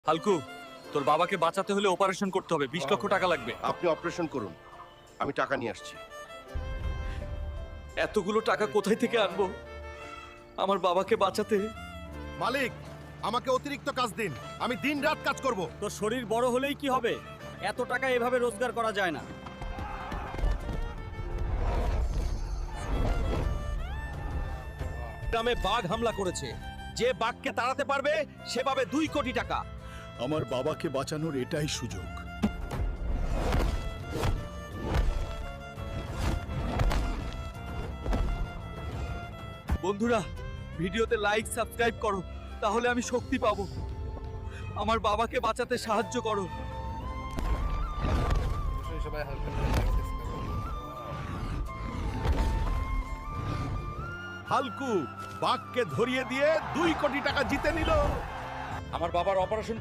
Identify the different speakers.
Speaker 1: হালকু, তোর বাবাকে বাঁচাতে হলে অপারেশন করতে হবে, 20 লক্ষ টাকা লাগবে।
Speaker 2: আপনি অপারেশন করুন, আমি টাকা নিয়ে আসছি।
Speaker 1: এতগুলো টাকা কোথায় থেকে আনবো আমার বাবাকে বাঁচাতে?
Speaker 3: মালিক, আমাকে অতিরিক্ত কাজ দিন, আমি দিন রাত কাজ করব।
Speaker 4: তোর শরীর বড় হলেই কি হবে? এত টাকা এভাবে রোজগার করা যায় না।
Speaker 5: গ্রামে বাঘ হামলা করেছে, যে বাঘকে তাড়াতে পারবে সে পাবে 2 কোটি টাকা।
Speaker 6: আমার বাবাকে বাঁচানোর এটাই সুযোগ।
Speaker 1: বন্ধুরা, ভিডিওতে লাইক সাবস্ক্রাইব করো, তাহলে আমি শক্তি পাবো। আমার বাবাকে বাঁচাতে সাহায্য করো।
Speaker 3: হালকু বাঘকে ধরিয়ে দিয়ে 2 কোটি টাকা জিতে নিল।
Speaker 1: আমার বাবার অপারেশন